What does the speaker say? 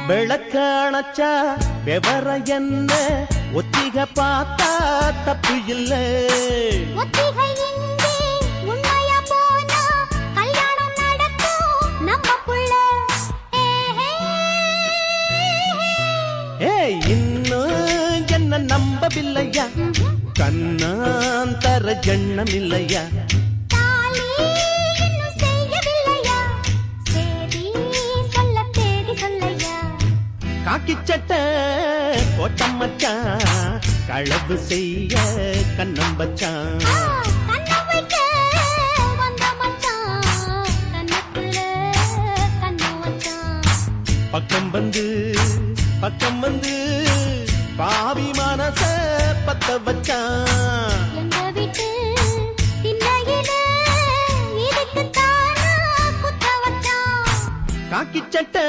விளக்காணச்சா விவர என்ன ஒத்திக பார்த்தா தப்பு இல்லை. இன்னும் என்ன நம்பவில்லையா கண்ணாந்தர ஜண்ணம் இல்லையா காக்கி சட்டை கோட்டம் மச்சான் களவு செய்ய கண்ணம் வச்சான். பக்கம் வந்து பாவி மனச பத்த வச்சான். காக்கி சட்டை